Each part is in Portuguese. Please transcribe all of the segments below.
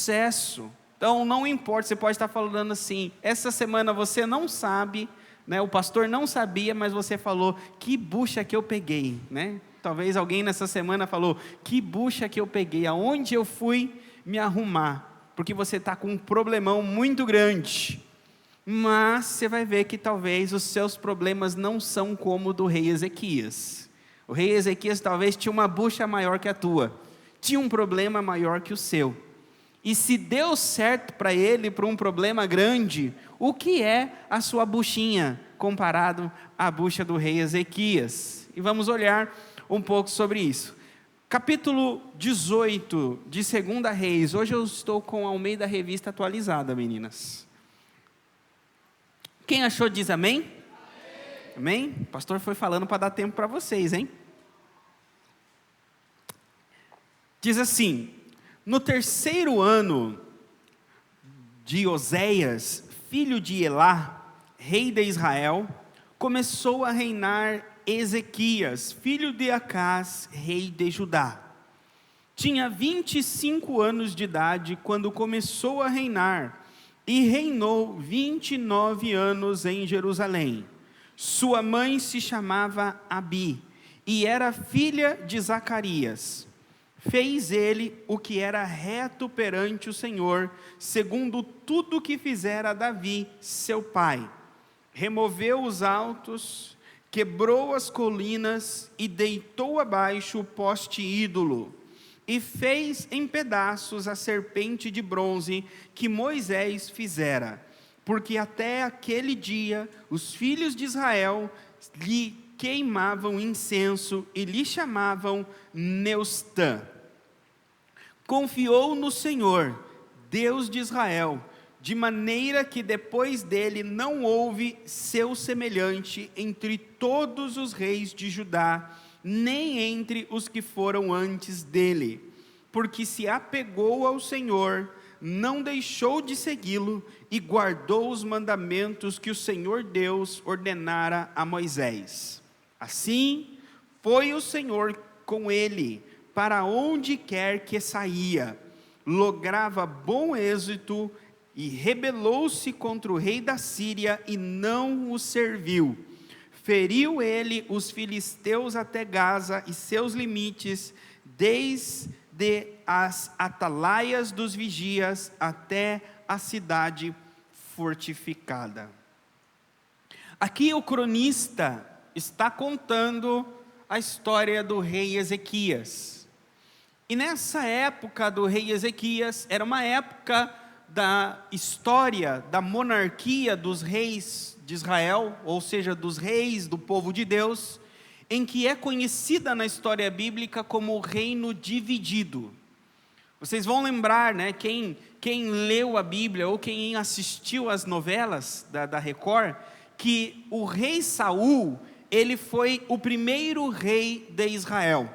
sucesso. Então não importa, você pode estar falando assim, essa semana você não sabe, né, o pastor não sabia, mas você falou, que bucha que eu peguei, né? Talvez alguém nessa semana falou, que bucha que eu peguei, aonde eu fui me arrumar, porque você está com um problemão muito grande. Mas você vai ver que talvez os seus problemas não são como o do rei Ezequias. O rei Ezequias talvez tinha uma bucha maior que a tua, tinha um problema maior que o seu. E se deu certo para ele, para um problema grande, o que é a sua buchinha, comparado à bucha do rei Ezequias? E vamos olhar um pouco sobre isso. Capítulo 18 de 2 Reis, hoje eu estou com a Almeida Revista atualizada, meninas. Quem achou diz amém? Amém? O pastor foi falando para dar tempo para vocês, hein? Diz assim, no 3º ano de Oséias, filho de Elá, rei de Israel, começou a reinar Ezequias, filho de Acás, rei de Judá. Tinha 25 anos de idade quando começou a reinar, e reinou 29 anos em Jerusalém. Sua mãe se chamava Abi, e era filha de Zacarias. Fez ele o que era reto perante o Senhor, segundo tudo que fizera Davi, seu pai. Removeu os altos, quebrou as colinas e deitou abaixo o poste ídolo. E fez em pedaços a serpente de bronze que Moisés fizera, porque até aquele dia os filhos de Israel lhe queimavam incenso e lhe chamavam Neustã. Confiou no Senhor, Deus de Israel, de maneira que depois dele não houve seu semelhante entre todos os reis de Judá, nem entre os que foram antes dele, porque se apegou ao Senhor, não deixou de segui-lo e guardou os mandamentos que o Senhor Deus ordenara a Moisés. Assim, foi o Senhor com ele, para onde quer que saía, lograva bom êxito e rebelou-se contra o rei da Síria e não o serviu. Feriu ele os filisteus até Gaza e seus limites, desde as atalaias dos vigias até a cidade fortificada. Aqui o cronista está contando a história do rei Ezequias. E nessa época do rei Ezequias, era uma época da história da monarquia dos reis de Israel, ou seja, dos reis do povo de Deus, em que é conhecida na história bíblica como o reino dividido. Vocês vão lembrar, né, quem leu a Bíblia ou quem assistiu às novelas da Record, que o rei Saul, ele foi o primeiro rei de Israel.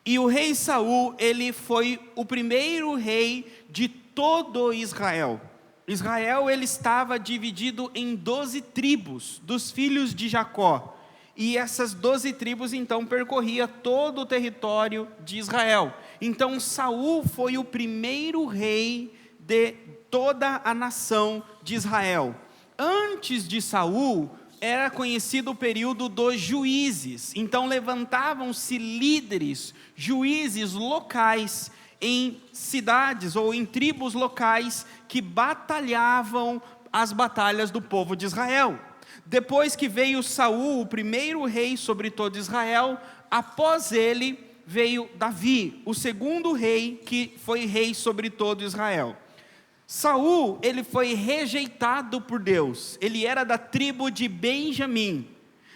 E o rei Saul, ele foi o primeiro rei de todo Israel. Israel, ele estava dividido em 12 tribos dos filhos de Jacó. E essas 12 tribos, então, percorria todo o território de Israel. Então, Saul foi o primeiro rei de toda a nação de Israel. Antes de Saul, era conhecido o período dos juízes. Então, levantavam-se líderes, juízes locais, em cidades ou em tribos locais que batalhavam as batalhas do povo de Israel. Depois que veio Saul, o primeiro rei sobre todo Israel, após ele veio Davi, o segundo rei que foi rei sobre todo Israel. Saul, ele foi rejeitado por Deus, ele era da tribo de Benjamim.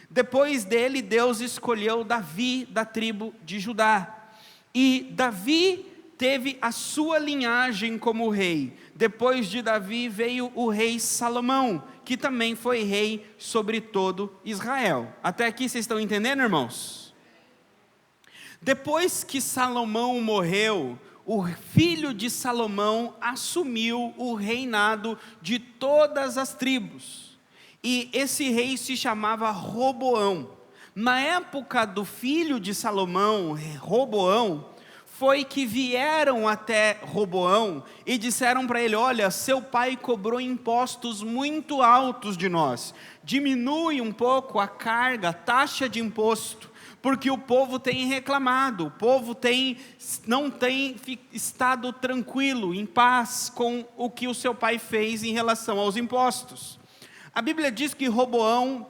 Depois dele, Deus escolheu Davi da tribo de Judá. E Davi teve a sua linhagem como rei. Depois de Davi veio o rei Salomão, que também foi rei sobre todo Israel. Até aqui vocês estão entendendo, irmãos? Depois que Salomão morreu, o filho de Salomão assumiu o reinado de todas as tribos. E esse rei se chamava Roboão. Na época do filho de Salomão, Roboão, foi que vieram até Roboão e disseram para ele: olha, seu pai cobrou impostos muito altos de nós, diminui um pouco a carga, a taxa de imposto, porque o povo tem reclamado, o povo não tem estado tranquilo, em paz com o que o seu pai fez em relação aos impostos. A Bíblia diz que Roboão,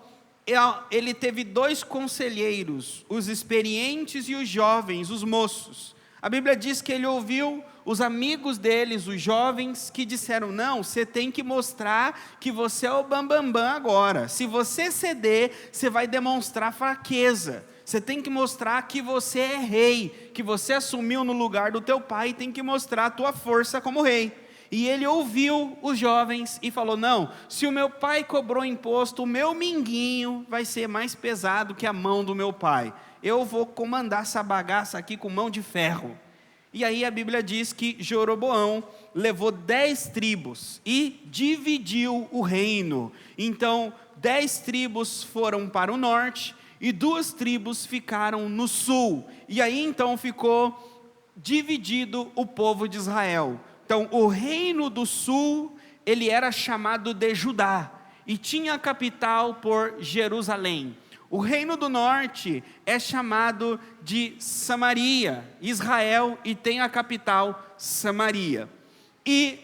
ele teve 2 conselheiros, os experientes e os jovens, os moços. A Bíblia diz que ele ouviu os amigos deles, os jovens, que disseram: não, você tem que mostrar que você é o bambambam agora. Se você ceder, você vai demonstrar fraqueza. Você tem que mostrar que você é rei, que você assumiu no lugar do teu pai, e tem que mostrar a tua força como rei. E ele ouviu os jovens e falou: não, se o meu pai cobrou imposto, o meu minguinho vai ser mais pesado que a mão do meu pai. Eu vou comandar essa bagaça aqui com mão de ferro. E aí a Bíblia diz que Jeroboão levou 10 tribos e dividiu o reino. Então 10 tribos foram para o norte e 2 tribos ficaram no sul. E aí então ficou dividido o povo de Israel. Então o reino do sul, ele era chamado de Judá e tinha a capital por Jerusalém. O reino do norte é chamado de Samaria, Israel, e tem a capital Samaria. E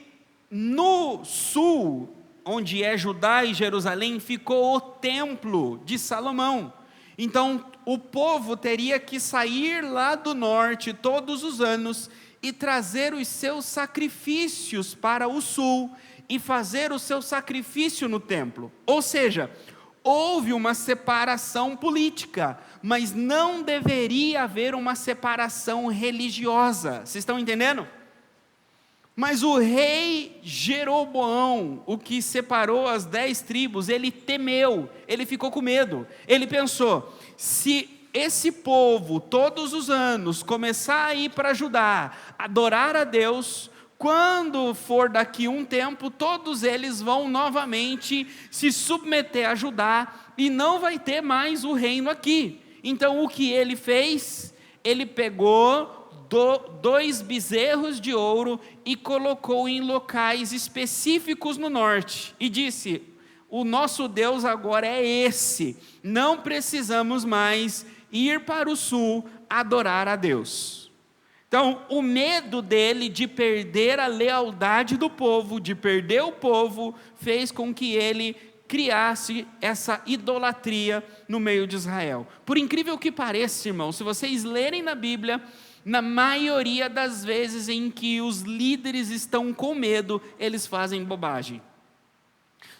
no sul, onde é Judá e Jerusalém, ficou o templo de Salomão. Então o povo teria que sair lá do norte todos os anos e trazer os seus sacrifícios para o sul e fazer o seu sacrifício no templo. Ou seja, houve uma separação política, mas não deveria haver uma separação religiosa. Vocês estão entendendo? Mas o rei Jeroboão, o que separou as 10 tribos, ele temeu, ele ficou com medo. Ele pensou: se esse povo todos os anos começar a ir para Judá, adorar a Deus, quando for daqui um tempo, todos eles vão novamente se submeter a Judá e não vai ter mais o reino aqui. Então o que ele fez? Ele pegou 2 bezerros de ouro e colocou em locais específicos no norte e disse: o nosso Deus agora é esse, não precisamos mais ir para o sul adorar a Deus. Então, o medo dele de perder a lealdade do povo, de perder o povo, fez com que ele criasse essa idolatria no meio de Israel. Por incrível que pareça, irmão, se vocês lerem na Bíblia, na maioria das vezes em que os líderes estão com medo, eles fazem bobagem.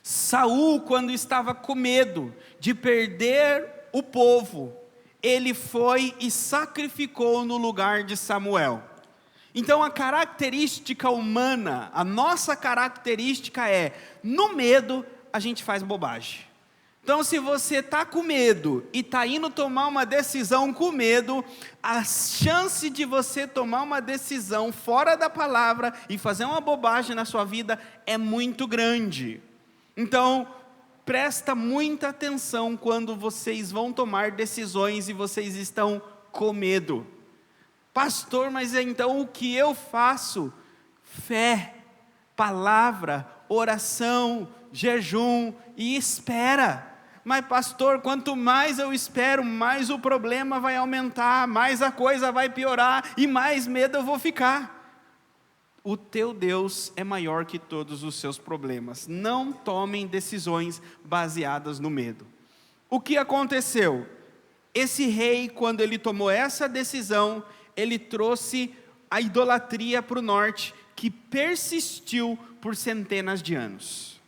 Saul, quando estava com medo de perder o povo, ele foi e sacrificou no lugar de Samuel. Então a característica humana, a nossa característica é: no medo a gente faz bobagem. Então se você está com medo e está indo tomar uma decisão com medo, a chance de você tomar uma decisão fora da palavra e fazer uma bobagem na sua vida é muito grande. Então presta muita atenção quando vocês vão tomar decisões e vocês estão com medo. Pastor, mas então o que eu faço? Fé, palavra, oração, jejum e espera. Mas pastor, quanto mais eu espero, mais o problema vai aumentar, mais a coisa vai piorar e mais medo eu vou ficar. O teu Deus é maior que todos os seus problemas. Não tomem decisões baseadas no medo. O que aconteceu? Esse rei, quando ele tomou essa decisão, ele trouxe a idolatria para o norte, que persistiu por centenas de anos.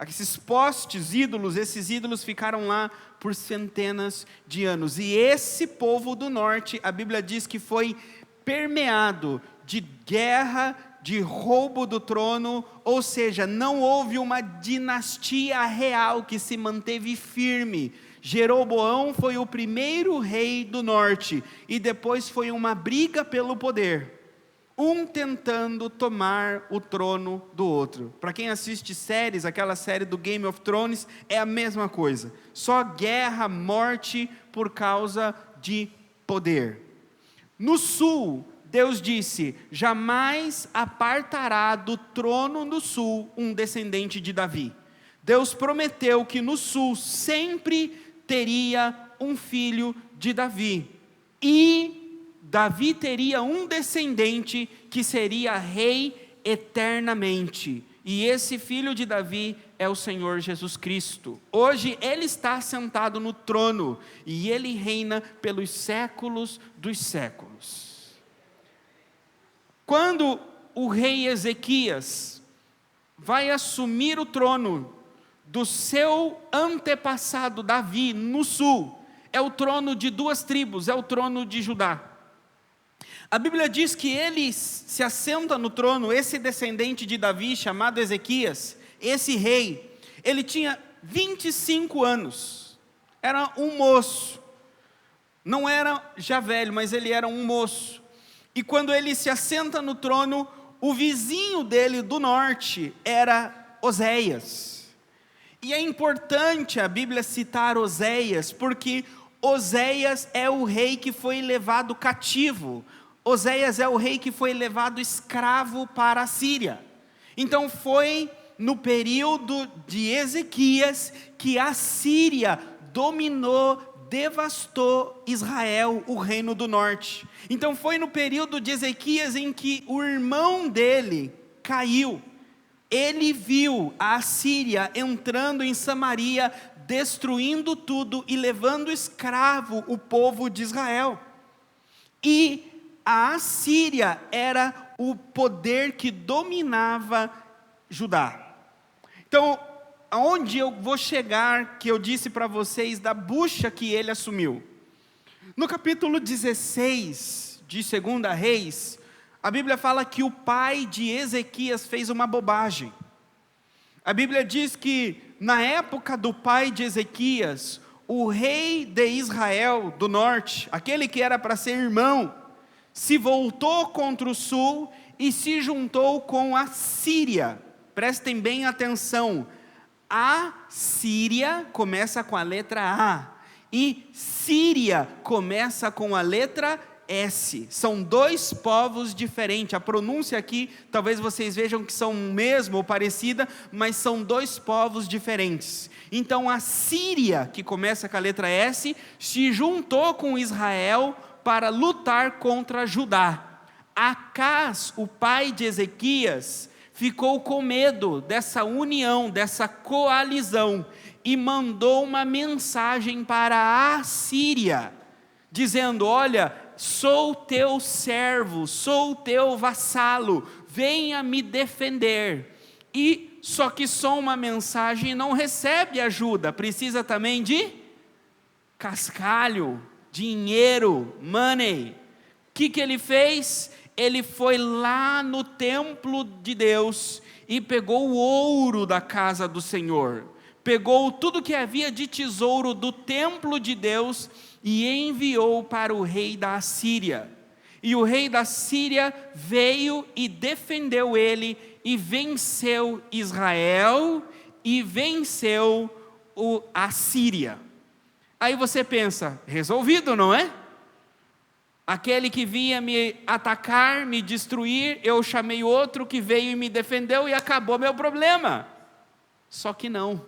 Esses postes, ídolos, esses ídolos ficaram lá por centenas de anos. E esse povo do norte, a Bíblia diz que foi permeado de guerra, de roubo do trono, ou seja, não houve uma dinastia real que se manteve firme. Jeroboão foi o primeiro rei do norte, e depois foi uma briga pelo poder, um tentando tomar o trono do outro. Para quem assiste séries, aquela série do Game of Thrones, é a mesma coisa, só guerra, morte por causa de poder. No sul, Deus disse: jamais apartará do trono do sul um descendente de Davi. Deus prometeu que no sul sempre teria um filho de Davi. E Davi teria um descendente que seria rei eternamente. E esse filho de Davi é o Senhor Jesus Cristo. Hoje ele está sentado no trono e ele reina pelos séculos dos séculos. Quando o rei Ezequias vai assumir o trono do seu antepassado Davi no sul, é o trono de duas tribos, é o trono de Judá. A Bíblia diz que ele se assenta no trono, esse descendente de Davi chamado Ezequias, esse rei, ele tinha 25 anos, era um moço, não era já velho, mas ele era um moço. E quando ele se assenta no trono, o vizinho dele do norte era Oséias. E é importante a Bíblia citar Oséias, porque Oséias é o rei que foi levado cativo. Oséias é o rei que foi levado escravo para a Síria. Então foi no período de Ezequias que a Síria dominou, devastou Israel, o reino do norte. Então foi no período de Ezequias em que o irmão dele caiu. Ele viu a Síria entrando em Samaria, destruindo tudo e levando escravo o povo de Israel. E a Assíria era o poder que dominava Judá. Então, aonde eu vou chegar, que eu disse para vocês, da bucha que ele assumiu. No capítulo 16 de 2 Reis, a Bíblia fala que o pai de Ezequias fez uma bobagem. A Bíblia diz que na época do pai de Ezequias, o rei de Israel do norte, aquele que era para ser irmão, se voltou contra o sul e se juntou com a Síria. Prestem bem atenção, a Síria começa com a letra A e Síria começa com a letra S. São dois povos diferentes. A pronúncia aqui, talvez vocês vejam que são o mesmo ou parecida, mas são dois povos diferentes. Então a Síria, que começa com a letra S, se juntou com Israel para lutar contra Judá. Acás, o pai de Ezequias, ficou com medo dessa união, dessa coalizão, e mandou uma mensagem para a Síria, dizendo: olha, sou teu servo, sou teu vassalo, venha me defender. E só que só uma mensagem não recebe ajuda, precisa também de cascalho, dinheiro, money. O que ele fez? Ele foi lá no templo de Deus e pegou o ouro da casa do Senhor, pegou tudo que havia de tesouro do templo de Deus e enviou para o rei da Assíria. E o rei da Síria veio e defendeu ele e venceu Israel e venceu a Síria. Aí você pensa, resolvido, não é? Aquele que vinha me atacar, me destruir, eu chamei outro que veio e me defendeu e acabou meu problema. Só que não.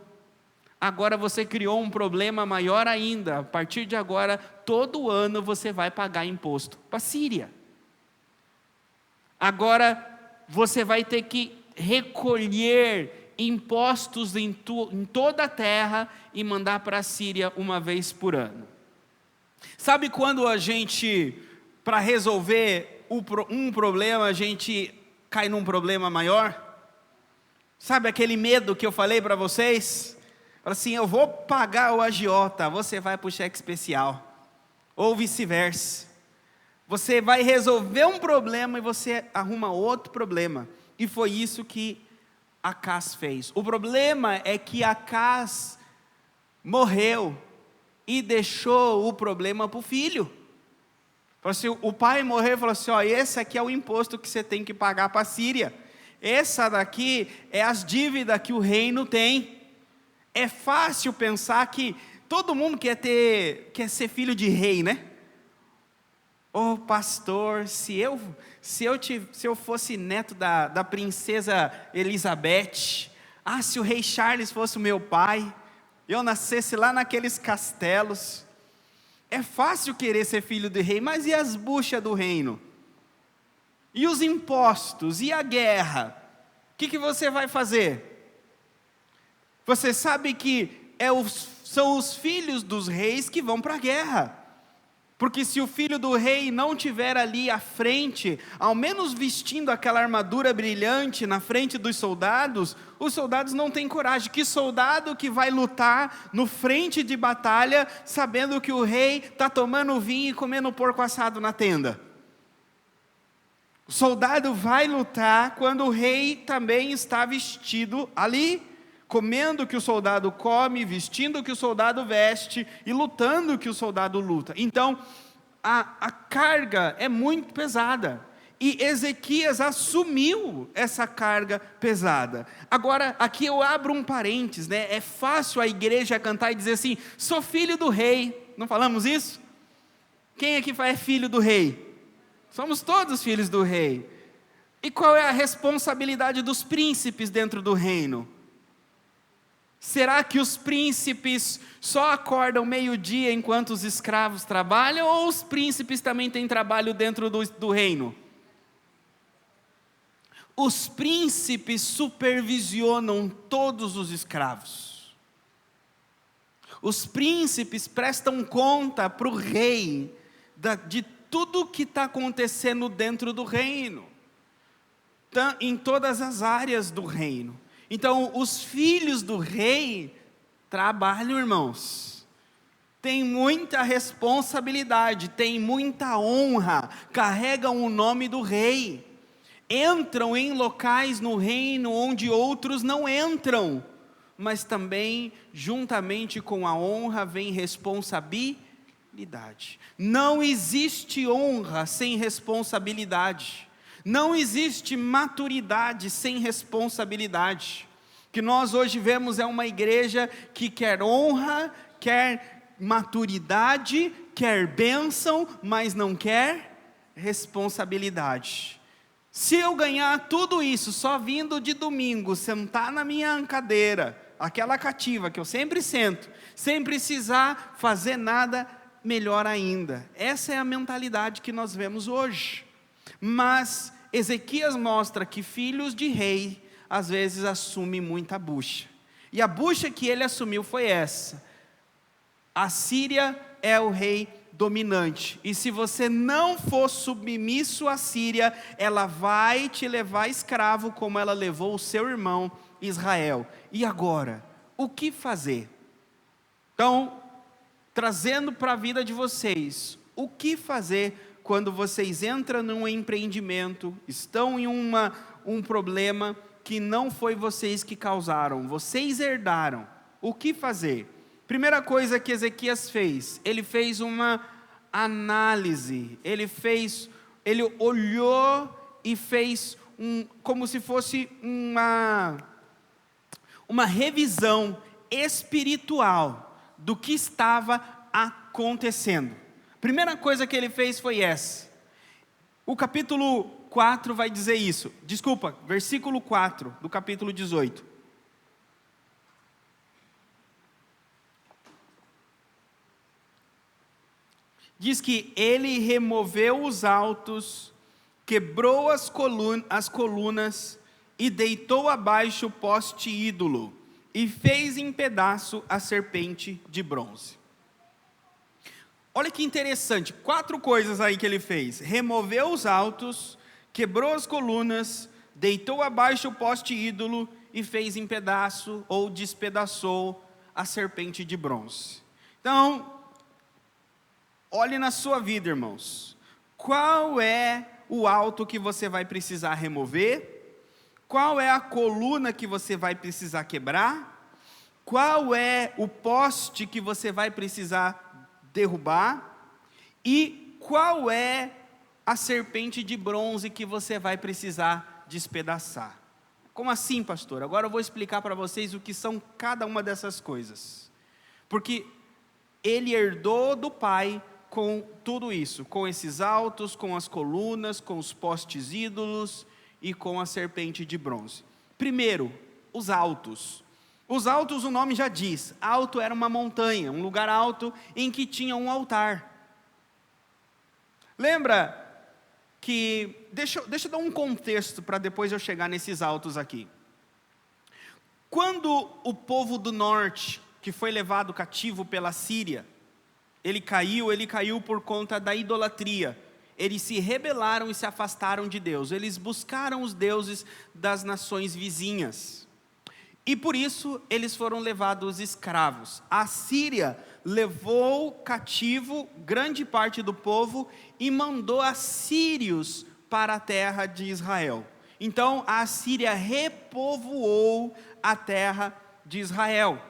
Agora você criou um problema maior ainda. A partir de agora, todo ano você vai pagar imposto para a Síria. Agora você vai ter que recolher impostos em toda a terra e mandar para a Síria uma vez por ano. Sabe quando a gente, para resolver um problema, a gente cai num problema maior? Sabe aquele medo que eu falei para vocês? Fala assim, eu vou pagar o agiota, você vai para o cheque especial. Ou vice-versa. Você vai resolver um problema e você arruma outro problema. E foi isso que Acás fez. O problema é que Acás morreu e deixou o problema para o filho. Assim, o pai morreu e falou assim, esse aqui é o imposto que você tem que pagar para a Síria. Essa daqui é as dívidas que o reino tem. É fácil pensar que todo mundo quer ser filho de rei, né? Oh, pastor, se eu fosse neto da princesa Elizabeth, se o rei Charles fosse o meu pai, eu nascesse lá naqueles castelos. É fácil querer ser filho do rei, mas e as buchas do reino? E os impostos? E a guerra? O que você vai fazer? Você sabe que são os filhos dos reis que vão para a guerra. Porque se o filho do rei não estiver ali à frente, ao menos vestindo aquela armadura brilhante na frente dos soldados, os soldados não têm coragem. Que soldado que vai lutar no frente de batalha, sabendo que o rei está tomando vinho e comendo porco assado na tenda? O soldado vai lutar quando o rei também está vestido ali, comendo o que o soldado come, vestindo o que o soldado veste e lutando o que o soldado luta. Então, a carga é muito pesada. E Ezequias assumiu essa carga pesada. Agora, aqui eu abro um parênteses, né? É fácil a igreja cantar e dizer assim: sou filho do rei. Não falamos isso? Quem aqui é filho do rei? Somos todos filhos do rei. E qual é a responsabilidade dos príncipes dentro do reino? Será que os príncipes só acordam meio-dia enquanto os escravos trabalham, ou os príncipes também têm trabalho dentro do reino? Os príncipes supervisionam todos os escravos. Os príncipes prestam conta para o rei de tudo que está acontecendo dentro do reino, em todas as áreas do reino. Então, os filhos do rei trabalham, irmãos. Tem muita responsabilidade, tem muita honra, carregam o nome do rei. Entram em locais no reino onde outros não entram. Mas também, juntamente com a honra, vem responsabilidade. Não existe honra sem responsabilidade. Não existe maturidade sem responsabilidade. O que nós hoje vemos é uma igreja que quer honra, quer maturidade, quer bênção, mas não quer responsabilidade. Se eu ganhar tudo isso só vindo de domingo, sentar na minha cadeira, aquela cativa que eu sempre sento, sem precisar fazer nada, melhor ainda. Essa é a mentalidade que nós vemos hoje. Mas Ezequias mostra que filhos de rei, às vezes, assumem muita bucha. E a bucha que ele assumiu foi essa: a Síria é o rei dominante. E se você não for submisso à Síria, ela vai te levar escravo, como ela levou o seu irmão Israel. E agora, o que fazer? Então, trazendo para a vida de vocês, o que fazer quando vocês entram num empreendimento, estão em um problema que não foi vocês que causaram, vocês herdaram? O que fazer? Primeira coisa que Ezequias fez, ele fez uma análise, ele olhou e fez como se fosse uma revisão espiritual do que estava acontecendo. Primeira coisa que ele fez foi essa. O capítulo 4 vai dizer isso. Desculpa, versículo 4 do capítulo 18. Diz que ele removeu os altos, quebrou as colunas e deitou abaixo o poste ídolo e fez em pedaço a serpente de bronze. Olha que interessante, 4 coisas aí que ele fez: removeu os altos, quebrou as colunas, deitou abaixo o poste ídolo e fez em pedaço ou despedaçou a serpente de bronze. Então, olhe na sua vida, irmãos. Qual é o alto que você vai precisar remover? Qual é a coluna que você vai precisar quebrar? Qual é o poste que você vai precisar derrubar? E qual é a serpente de bronze que você vai precisar despedaçar? Como assim, pastor? Agora eu vou explicar para vocês o que são cada uma dessas coisas. Porque ele herdou do pai com tudo isso, com esses altos, com as colunas, com os postes ídolos e com a serpente de bronze. Primeiro, os altos. Os altos, o nome já diz, alto era uma montanha, um lugar alto em que tinha um altar. Lembra que, deixa eu dar um contexto para depois eu chegar nesses altos aqui. Quando o povo do norte, que foi levado cativo pela Síria, ele caiu por conta da idolatria. Eles se rebelaram e se afastaram de Deus. Eles buscaram os deuses das nações vizinhas. E por isso eles foram levados escravos. A Síria levou cativo grande parte do povo e mandou assírios para a terra de Israel. Então a Síria repovoou a terra de Israel.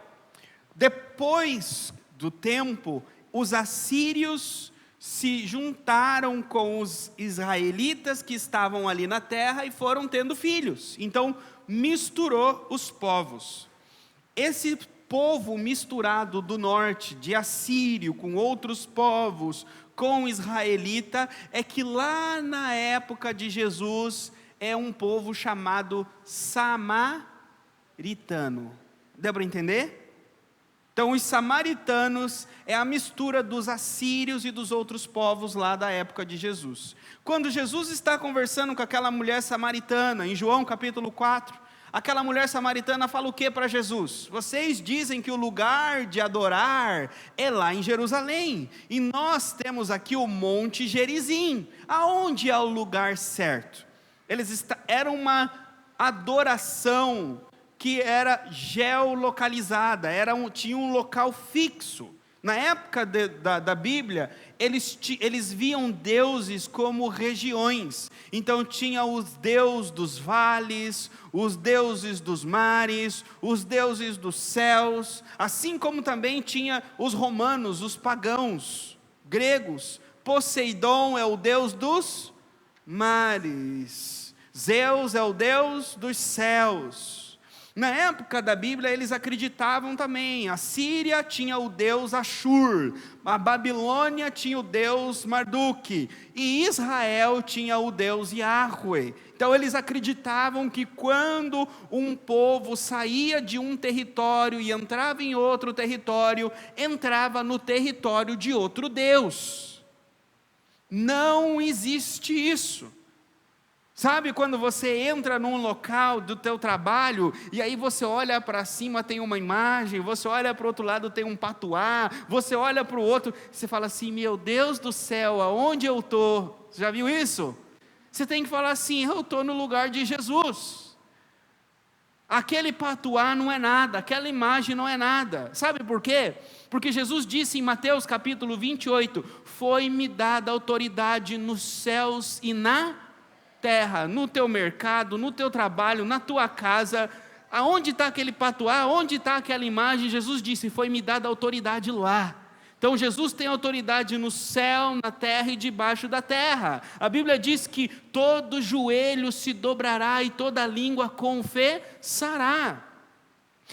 Depois do tempo, os assírios se juntaram com os israelitas que estavam ali na terra e foram tendo filhos. Então misturou os povos. Esse povo misturado do norte, de assírio, com outros povos, com israelita, é que lá na época de Jesus, é um povo chamado samaritano. Deu para entender? Então os samaritanos é a mistura dos assírios e dos outros povos lá da época de Jesus. Quando Jesus está conversando com aquela mulher samaritana, em João capítulo 4, aquela mulher samaritana fala o que para Jesus? Vocês dizem que o lugar de adorar é lá em Jerusalém, e nós temos aqui o Monte Gerizim. Aonde é o lugar certo? Era uma adoração que era geolocalizada, tinha um local fixo. Na época da Bíblia, eles viam deuses como regiões. Então tinha os deuses dos vales, os deuses dos mares, os deuses dos céus, assim como também tinha os romanos, os pagãos, gregos. Poseidon é o deus dos mares, Zeus é o deus dos céus. Na época da Bíblia, eles acreditavam também, a Síria tinha o deus Ashur, a Babilônia tinha o deus Marduk, e Israel tinha o deus Yahweh. Então eles acreditavam que quando um povo saía de um território e entrava em outro território, entrava no território de outro deus. Não existe isso. Sabe quando você entra num local do teu trabalho, e aí você olha para cima, tem uma imagem, você olha para o outro lado, tem um patuá, você olha para o outro, você fala assim, meu Deus do céu, aonde eu estou? Você já viu isso? Você tem que falar assim, eu estou no lugar de Jesus. Aquele patuá não é nada, aquela imagem não é nada. Sabe por quê? Porque Jesus disse em Mateus capítulo 28, foi-me dada autoridade nos céus e na terra, no teu mercado, no teu trabalho, na tua casa. Aonde está aquele patuá? Onde está aquela imagem? Jesus disse, foi-me dada autoridade lá. Então Jesus tem autoridade no céu, na terra e debaixo da terra. A Bíblia diz que todo joelho se dobrará e toda língua confessará.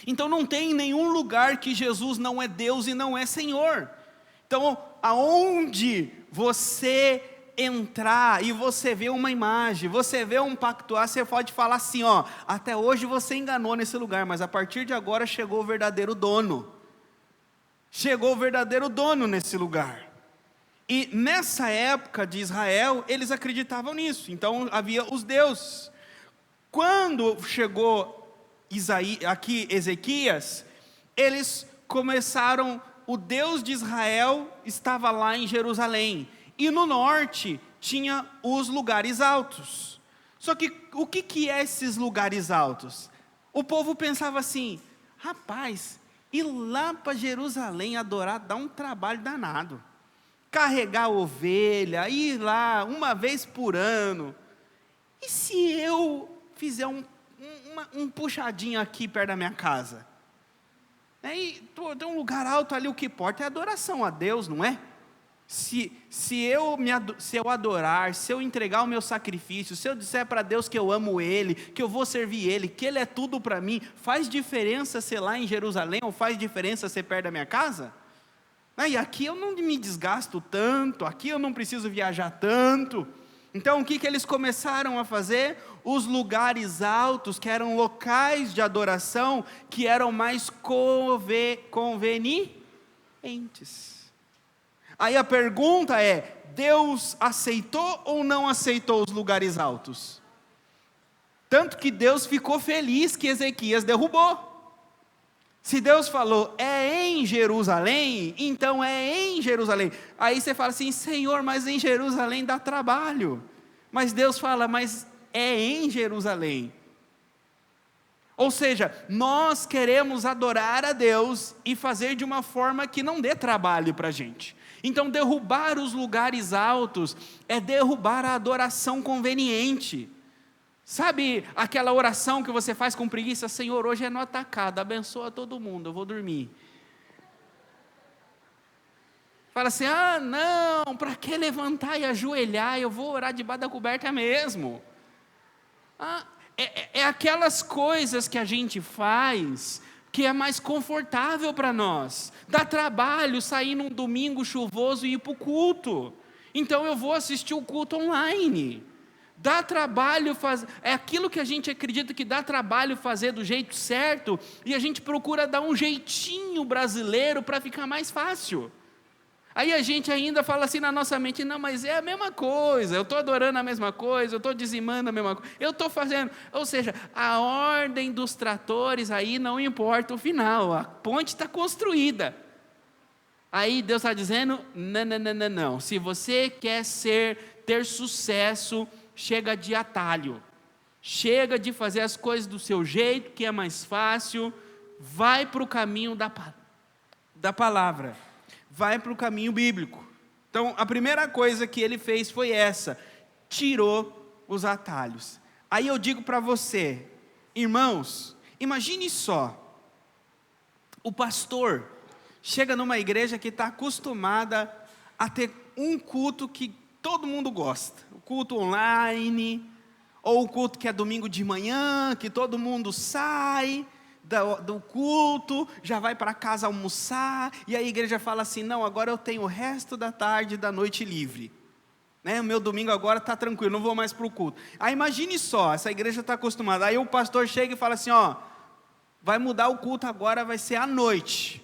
Então não tem nenhum lugar que Jesus não é Deus e não é Senhor. Então aonde você entrar e você vê uma imagem, você vê um pactuar, você pode falar assim, ó, até hoje você enganou nesse lugar, mas a partir de agora chegou o verdadeiro dono. Chegou o verdadeiro dono nesse lugar. E nessa época de Israel, eles acreditavam nisso. Então havia os deuses. Quando chegou Ezequias, eles começaram, o Deus de Israel estava lá em Jerusalém. E no norte tinha os lugares altos. Só que o que é esses lugares altos? O povo pensava assim, rapaz, ir lá para Jerusalém adorar dá um trabalho danado. Carregar ovelha, ir lá uma vez por ano. E se eu fizer um puxadinho aqui perto da minha casa? Aí tem um lugar alto ali, o que importa é adoração a Deus, não é? Se eu adorar, se eu entregar o meu sacrifício, se eu disser para Deus que eu amo Ele, que eu vou servir Ele, que Ele é tudo para mim, faz diferença ser lá em Jerusalém ou faz diferença ser perto da minha casa? E aqui eu não me desgasto tanto, aqui eu não preciso viajar tanto. Então o que eles começaram a fazer? Os lugares altos, que eram locais de adoração, que eram mais convenientes. Aí a pergunta é: Deus aceitou ou não aceitou os lugares altos? Tanto que Deus ficou feliz que Ezequias derrubou. Se Deus falou, é em Jerusalém, então é em Jerusalém. Aí você fala assim, Senhor, mas em Jerusalém dá trabalho. Mas Deus fala, mas é em Jerusalém. Ou seja, nós queremos adorar a Deus e fazer de uma forma que não dê trabalho para a gente. Então derrubar os lugares altos é derrubar a adoração conveniente. Sabe aquela oração que você faz com preguiça? Senhor, hoje é no atacado, abençoa todo mundo, eu vou dormir. Fala assim, não, para que levantar e ajoelhar, eu vou orar debaixo da coberta mesmo. É aquelas coisas que a gente faz, que é mais confortável para nós. Dá trabalho sair num domingo chuvoso e ir para o culto. Então eu vou assistir o culto online. Dá trabalho fazer, é aquilo que a gente acredita que dá trabalho fazer do jeito certo, e a gente procura dar um jeitinho brasileiro para ficar mais fácil. Aí a gente ainda fala assim na nossa mente, não, mas é a mesma coisa, eu estou adorando a mesma coisa, eu estou dizimando a mesma coisa, eu estou fazendo, ou seja, a ordem dos tratores aí não importa o final, a ponte está construída. Aí Deus está dizendo, não, se você quer ter sucesso, chega de atalho, chega de fazer as coisas do seu jeito, que é mais fácil, vai para o caminho da palavra, vai para o caminho bíblico. Então a primeira coisa que ele fez foi essa, tirou os atalhos. Aí eu digo para você, irmãos, imagine só, o pastor chega numa igreja que está acostumada a ter um culto que todo mundo gosta, o culto online, ou o culto que é domingo de manhã, que todo mundo sai do culto, já vai para casa almoçar, e a igreja fala assim, não, agora eu tenho o resto da tarde e da noite livre, o meu domingo agora está tranquilo, não vou mais para o culto. Aí imagine só, essa igreja está acostumada, aí o pastor chega e fala assim, vai mudar o culto agora, vai ser à noite,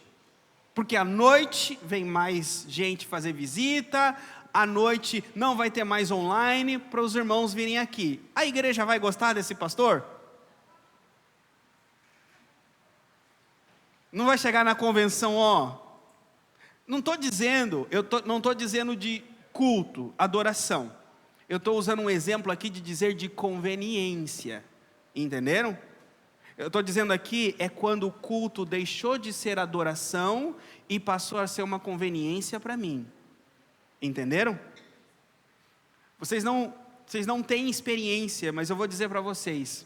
porque à noite vem mais gente fazer visita, à noite não vai ter mais online, para os irmãos virem aqui. A igreja vai gostar desse pastor? Não vai chegar na convenção, não estou dizendo, não estou dizendo de culto, adoração. Eu estou usando um exemplo aqui de dizer de conveniência. Entenderam? Eu estou dizendo aqui, é quando o culto deixou de ser adoração e passou a ser uma conveniência para mim. Entenderam? Vocês não têm experiência, mas eu vou dizer para vocês.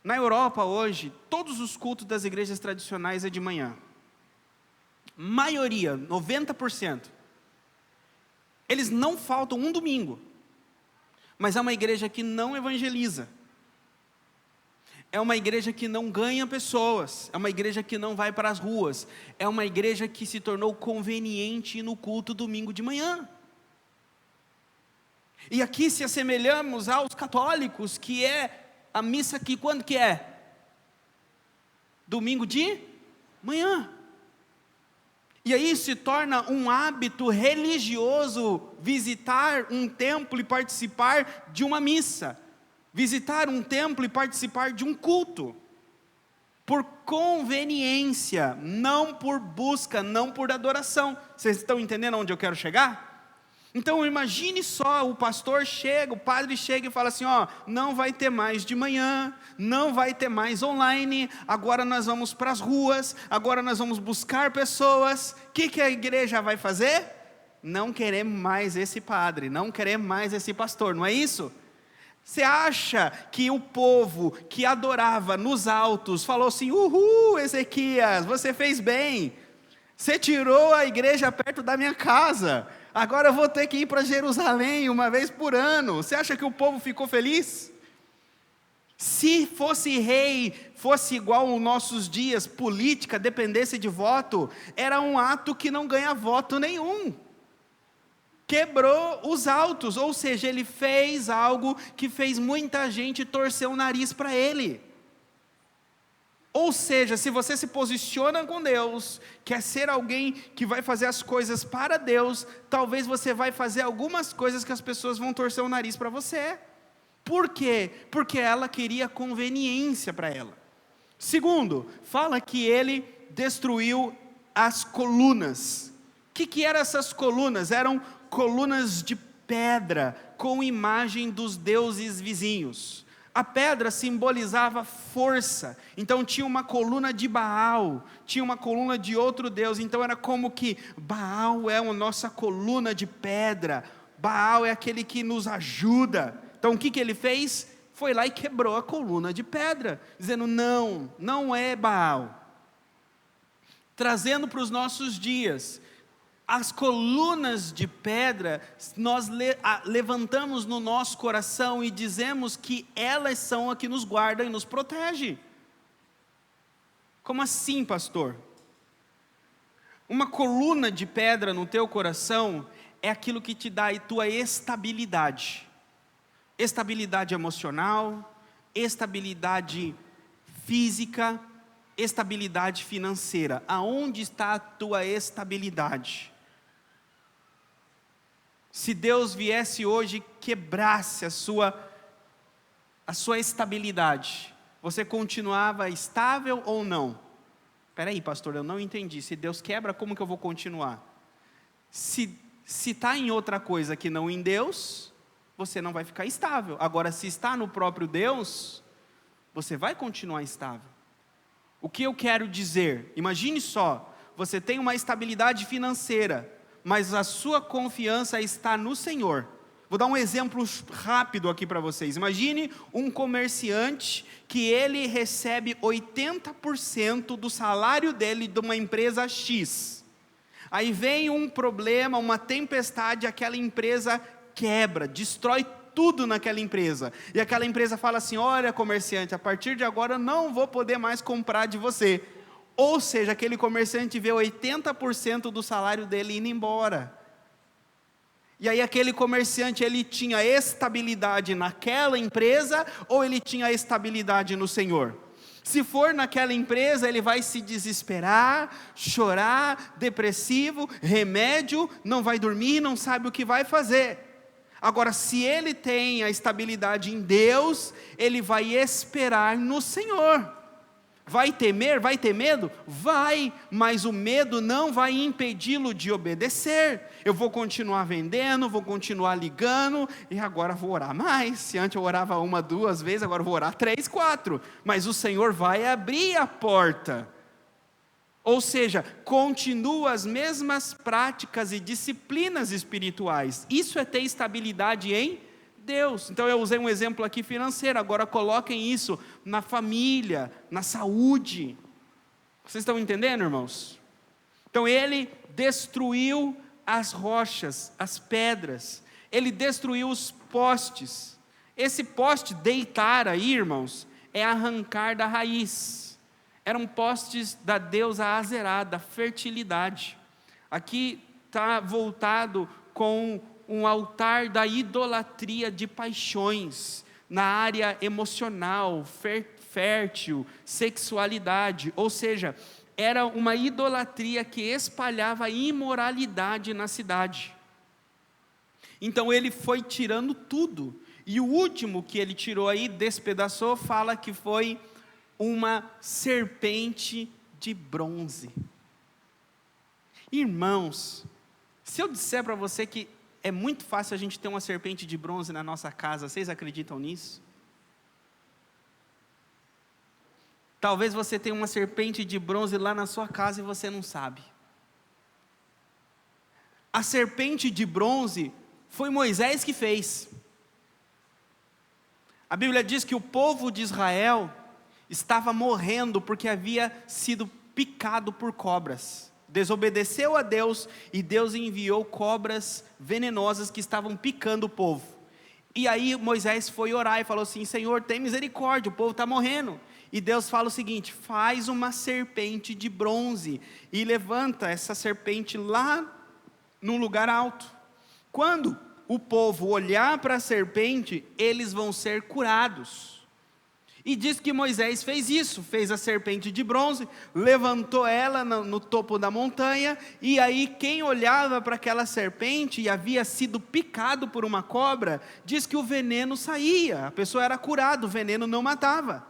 Na Europa hoje, todos os cultos das igrejas tradicionais é de manhã. Maioria, 90%. Eles não faltam um domingo. Mas é uma igreja que não evangeliza. É uma igreja que não ganha pessoas. É uma igreja que não vai para as ruas. É uma igreja que se tornou conveniente no culto domingo de manhã. E aqui se assemelhamos aos católicos, que é a missa que quando que é? Domingo de manhã. E aí se torna um hábito religioso visitar um templo e participar de uma missa. Visitar um templo e participar de um culto. Por conveniência, não por busca, não por adoração. Vocês estão entendendo onde eu quero chegar? Então imagine só, o pastor chega, o padre chega e fala assim, não vai ter mais de manhã, não vai ter mais online, agora nós vamos para as ruas, agora nós vamos buscar pessoas. O que a igreja vai fazer? Não queremos mais esse padre, não queremos mais esse pastor, não é isso? Você acha que o povo que adorava nos altos falou assim, uhul, Ezequias, você fez bem, você tirou a igreja perto da minha casa, agora eu vou ter que ir para Jerusalém uma vez por ano. Você acha que o povo ficou feliz? Se fosse rei, fosse igual aos nossos dias, política, dependesse de voto, era um ato que não ganha voto nenhum. Quebrou os autos, ou seja, ele fez algo que fez muita gente torcer o nariz para ele. Ou seja, se você se posiciona com Deus, quer ser alguém que vai fazer as coisas para Deus, talvez você vai fazer algumas coisas que as pessoas vão torcer o nariz para você. Por quê? Porque ela queria conveniência para ela. Segundo, fala que ele destruiu as colunas. O que eram essas colunas? Eram colunas de pedra com imagem dos deuses vizinhos. A pedra simbolizava força, então tinha uma coluna de Baal, tinha uma coluna de outro deus, então era como que Baal é a nossa coluna de pedra, Baal é aquele que nos ajuda. Então o que ele fez? Foi lá e quebrou a coluna de pedra, dizendo não é Baal. Trazendo para os nossos dias, as colunas de pedra, nós levantamos no nosso coração e dizemos que elas são a que nos guardam e nos protegem. Como assim, pastor? Uma coluna de pedra no teu coração é aquilo que te dá a tua estabilidade. Estabilidade emocional, estabilidade física, estabilidade financeira. Aonde está a tua estabilidade? Se Deus viesse hoje e quebrasse a sua estabilidade, você continuava estável ou não? Espera aí, pastor, eu não entendi. Se Deus quebra, como que eu vou continuar? Se está em outra coisa que não em Deus, você não vai ficar estável. Agora, se está no próprio Deus, você vai continuar estável. O que eu quero dizer? Imagine só, você tem uma estabilidade financeira, mas a sua confiança está no Senhor. Vou dar um exemplo rápido aqui para vocês. Imagine um comerciante que ele recebe 80% do salário dele de uma empresa X. Aí vem um problema, uma tempestade, aquela empresa quebra, destrói tudo naquela empresa. E aquela empresa fala assim: olha, comerciante, a partir de agora eu não vou poder mais comprar de você. Ou seja, aquele comerciante vê 80% do salário dele indo embora. E aí aquele comerciante, ele tinha estabilidade naquela empresa, ou ele tinha estabilidade no Senhor? Se for naquela empresa, ele vai se desesperar, chorar, depressivo, remédio, não vai dormir, não sabe o que vai fazer. Agora, se ele tem a estabilidade em Deus, ele vai esperar no Senhor. Vai temer? Vai ter medo? Vai, mas o medo não vai impedi-lo de obedecer. Eu vou continuar vendendo, vou continuar ligando, e agora vou orar mais. Se antes eu orava 1, 2 vezes, agora eu vou orar 3, 4. Mas o Senhor vai abrir a porta. Ou seja, continua as mesmas práticas e disciplinas espirituais. Isso é ter estabilidade em Deus. Então eu usei um exemplo aqui financeiro, agora coloquem isso na família, na saúde. Vocês estão entendendo, irmãos? Então ele destruiu as rochas, as pedras, ele destruiu os postes. Esse poste, deitar aí, irmãos, é arrancar da raiz. Eram postes da deusa Azerá, da fertilidade. Aqui está voltado com um altar da idolatria de paixões, na área emocional, fértil, sexualidade, ou seja, era uma idolatria que espalhava imoralidade na cidade. Então ele foi tirando tudo, e o último que ele tirou aí, despedaçou, fala que foi uma serpente de bronze. Irmãos, se eu disser para você que é muito fácil a gente ter uma serpente de bronze na nossa casa, vocês acreditam nisso? Talvez você tenha uma serpente de bronze lá na sua casa e você não sabe. A serpente de bronze foi Moisés que fez. A Bíblia diz que o povo de Israel estava morrendo porque havia sido picado por cobras. Desobedeceu a Deus e Deus enviou cobras venenosas que estavam picando o povo. E aí Moisés foi orar e falou assim: Senhor, tem misericórdia, o povo está morrendo. E Deus fala o seguinte: faz uma serpente de bronze e levanta essa serpente lá num lugar alto. Quando o povo olhar para a serpente, eles vão ser curados. E diz que Moisés fez isso, fez a serpente de bronze, levantou ela no topo da montanha, e aí quem olhava para aquela serpente e havia sido picado por uma cobra, diz que o veneno saía, a pessoa era curada, o veneno não matava.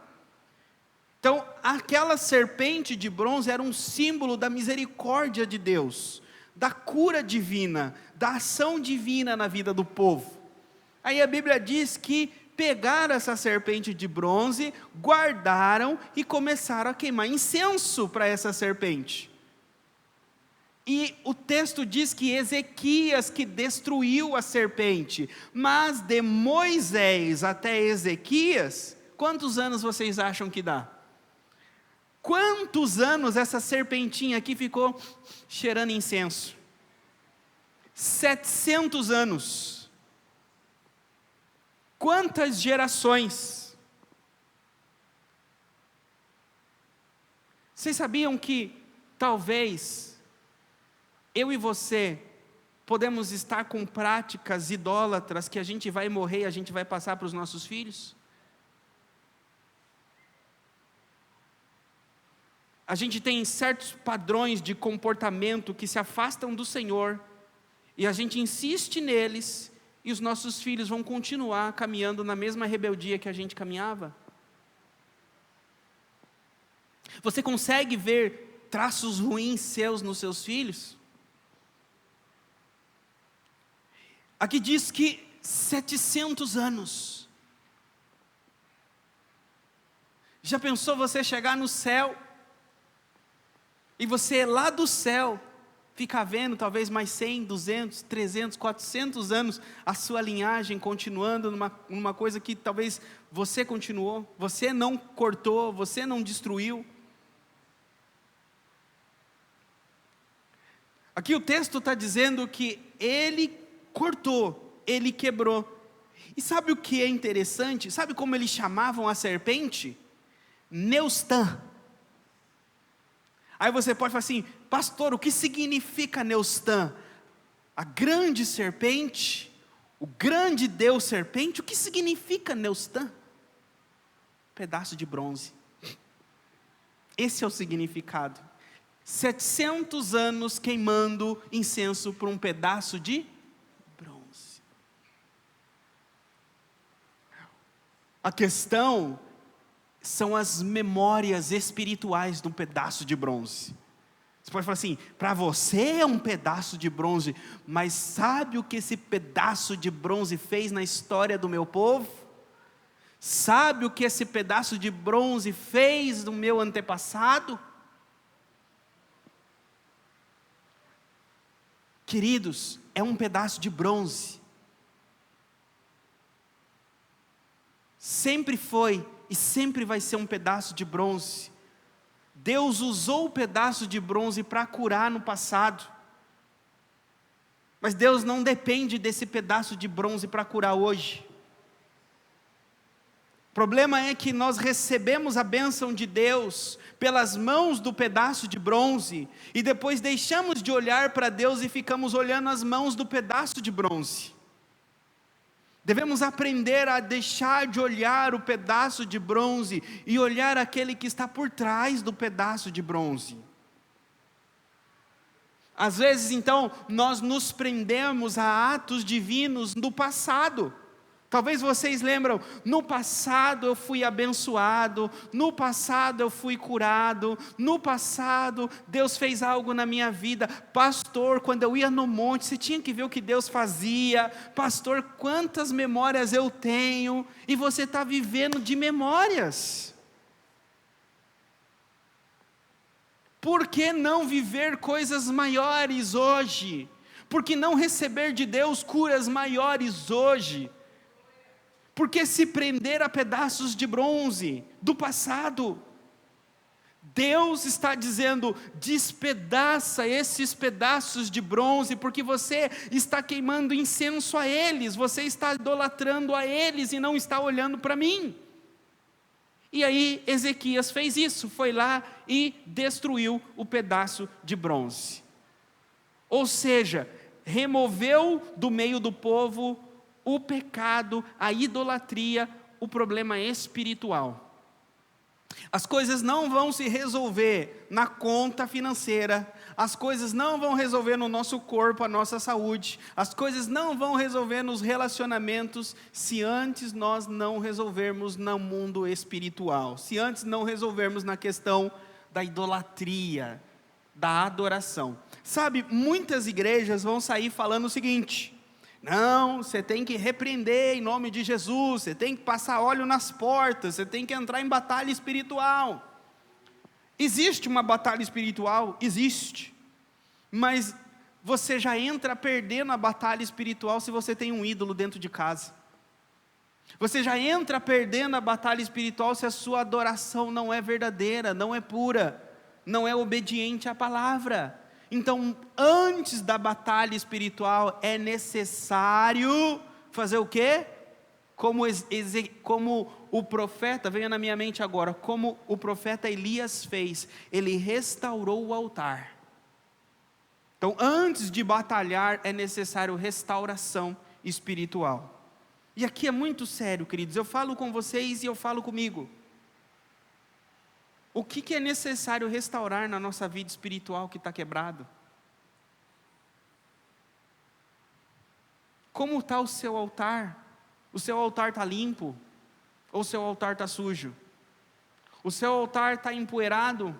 Então, aquela serpente de bronze era um símbolo da misericórdia de Deus, da cura divina, da ação divina na vida do povo. Aí a Bíblia diz que pegaram essa serpente de bronze, guardaram e começaram a queimar incenso para essa serpente. E o texto diz que Ezequias que destruiu a serpente, mas de Moisés até Ezequias, quantos anos vocês acham que dá? Quantos anos essa serpentinha aqui ficou cheirando incenso? 700 anos. Quantas gerações? Vocês sabiam que talvez eu e você podemos estar com práticas idólatras que a gente vai morrer e a gente vai passar para os nossos filhos? A gente tem certos padrões de comportamento que se afastam do Senhor e a gente insiste neles, e os nossos filhos vão continuar caminhando na mesma rebeldia que a gente caminhava? Você consegue ver traços ruins seus nos seus filhos? Aqui diz que 700 anos. Já pensou você chegar no céu, e você lá do céu ficar vendo talvez mais 100, 200, 300, 400 anos a sua linhagem continuando numa coisa que talvez você continuou, você não cortou, você não destruiu. Aqui o texto está dizendo que ele cortou, ele quebrou. E sabe o que é interessante? Sabe como eles chamavam a serpente? Neustã. Aí você pode falar assim: pastor, o que significa Neustã? A grande serpente, o grande Deus serpente. O que significa Neustã? Pedaço de bronze. Esse é o significado. 700 anos queimando incenso por um pedaço de bronze. A questão são as memórias espirituais de um pedaço de bronze. Você pode falar assim: para você é um pedaço de bronze, mas sabe o que esse pedaço de bronze fez na história do meu povo? Sabe o que esse pedaço de bronze fez no meu antepassado? Queridos, é um pedaço de bronze. Sempre foi e sempre vai ser um pedaço de bronze. Deus usou o pedaço de bronze para curar no passado, mas Deus não depende desse pedaço de bronze para curar hoje. O problema é que nós recebemos a bênção de Deus pelas mãos do pedaço de bronze, e depois deixamos de olhar para Deus e ficamos olhando as mãos do pedaço de bronze. Devemos aprender a deixar de olhar o pedaço de bronze e olhar aquele que está por trás do pedaço de bronze. Às vezes, então, nós nos prendemos a atos divinos do passado. Talvez vocês lembram: no passado eu fui abençoado, no passado eu fui curado, no passado Deus fez algo na minha vida. Pastor, quando eu ia no monte, você tinha que ver o que Deus fazia. Pastor, quantas memórias eu tenho. E você está vivendo de memórias. Por que não viver coisas maiores hoje? Por que não receber de Deus curas maiores hoje? Por que se prender a pedaços de bronze do passado? Deus está dizendo: despedaça esses pedaços de bronze, porque você está queimando incenso a eles, você está idolatrando a eles e não está olhando para mim. E aí Ezequias fez isso, foi lá e destruiu o pedaço de bronze. Ou seja, removeu do meio do povo o pecado, a idolatria, o problema espiritual. As coisas não vão se resolver na conta financeira, as coisas não vão resolver no nosso corpo, a nossa saúde, as coisas não vão resolver nos relacionamentos, se antes nós não resolvermos no mundo espiritual, se antes não resolvermos na questão da idolatria, da adoração. Sabe, muitas igrejas vão sair falando o seguinte: não, você tem que repreender em nome de Jesus, você tem que passar óleo nas portas, você tem que entrar em batalha espiritual. Existe uma batalha espiritual? Existe. Mas você já entra perdendo a batalha espiritual se você tem um ídolo dentro de casa. Você já entra perdendo a batalha espiritual se a sua adoração não é verdadeira, não é pura, não é obediente à palavra. Então, antes da batalha espiritual, é necessário fazer o quê? Como o profeta, venha na minha mente agora, como o profeta Elias fez, ele restaurou o altar. Então, antes de batalhar, é necessário restauração espiritual. E aqui é muito sério, queridos, eu falo com vocês e eu falo comigo. O que é necessário restaurar na nossa vida espiritual que está quebrado? Como está o seu altar? O seu altar está limpo? Ou o seu altar está sujo? O seu altar está empoeirado?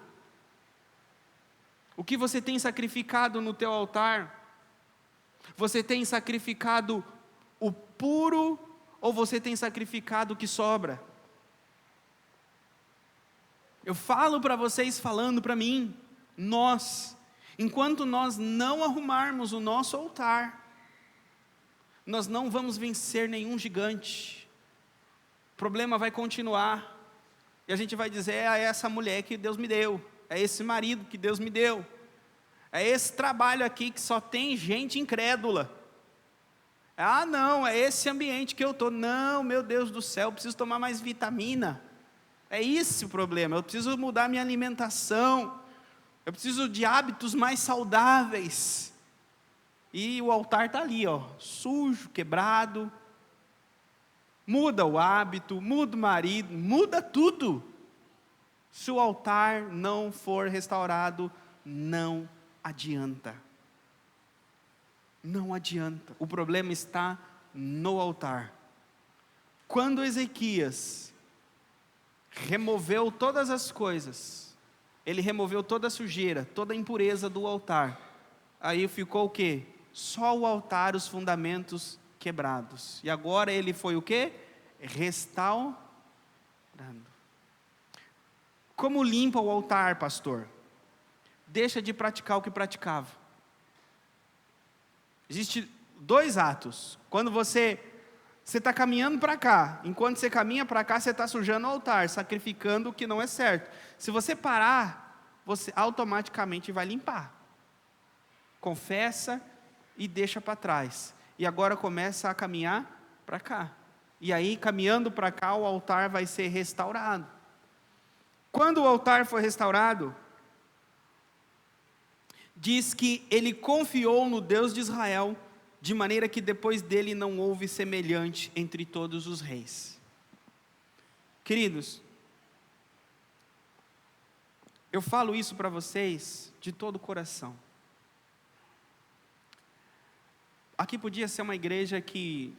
O que você tem sacrificado no teu altar? Você tem sacrificado o puro ou você tem sacrificado o que sobra? Eu falo para vocês, falando para mim, enquanto nós não arrumarmos o nosso altar, nós não vamos vencer nenhum gigante. O problema vai continuar, e a gente vai dizer: é essa mulher que Deus me deu, é esse marido que Deus me deu, é esse trabalho aqui que só tem gente incrédula. Ah não, é esse ambiente que eu estou. Não, meu Deus do céu, eu preciso tomar mais vitamina. É esse o problema, eu preciso mudar minha alimentação, eu preciso de hábitos mais saudáveis. E o altar está ali, sujo, quebrado. Muda o hábito, muda o marido, muda tudo. Se o altar não for restaurado, não adianta. Não adianta, o problema está no altar. Quando Ezequias removeu todas as coisas, ele removeu toda a sujeira, toda a impureza do altar, aí ficou o quê? Só o altar, os fundamentos quebrados. E agora ele foi o quê? Restaurando. Como limpa o altar, pastor? Deixa de praticar o que praticava. Existem 2 atos. Quando você está caminhando para cá, enquanto você caminha para cá, você está sujando o altar, sacrificando o que não é certo. Se você parar, você automaticamente vai limpar. Confessa e deixa para trás. E agora começa a caminhar para cá. E aí, caminhando para cá, o altar vai ser restaurado. Quando o altar foi restaurado, diz que ele confiou no Deus de Israel, de maneira que depois dele não houve semelhante entre todos os reis. Queridos, eu falo isso para vocês de todo o coração. Aqui podia ser uma igreja que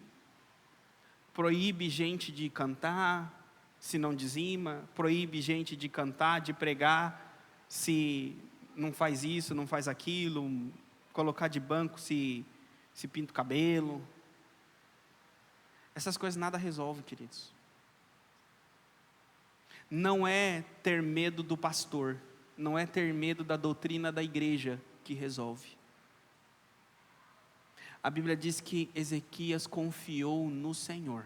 proíbe gente de cantar, se não dizima, proíbe gente de cantar, de pregar, se não faz isso, não faz aquilo, colocar de banco se pinta o cabelo. Essas coisas nada resolvem, queridos. Não é ter medo do pastor, não é ter medo da doutrina da igreja que resolve. A Bíblia diz que Ezequias confiou no Senhor.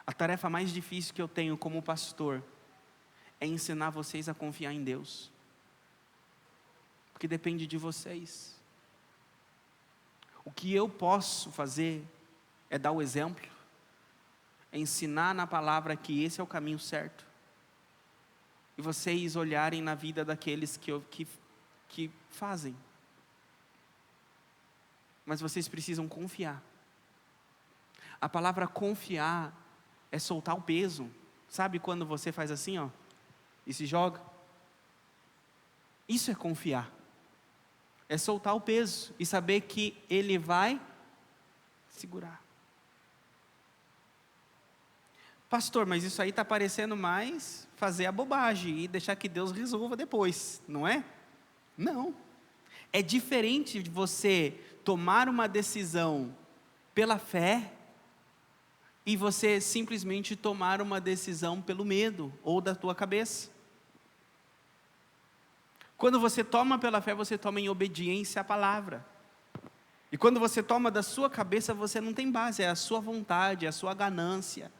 A tarefa mais difícil que eu tenho como pastor é ensinar vocês a confiar em Deus, porque depende de vocês. O que eu posso fazer é dar o exemplo, é ensinar na palavra que esse é o caminho certo, e vocês olharem na vida daqueles que fazem. Mas vocês precisam confiar. A palavra confiar é soltar o peso. Sabe quando você faz assim, ó, e se joga? Isso é confiar. É soltar o peso e saber que Ele vai segurar. Pastor, mas isso aí está parecendo mais fazer a bobagem e deixar que Deus resolva depois, não é? Não. É diferente de você tomar uma decisão pela fé e você simplesmente tomar uma decisão pelo medo ou da tua cabeça. Quando você toma pela fé, você toma em obediência à palavra. E quando você toma da sua cabeça, você não tem base, é a sua vontade, é a sua ganância.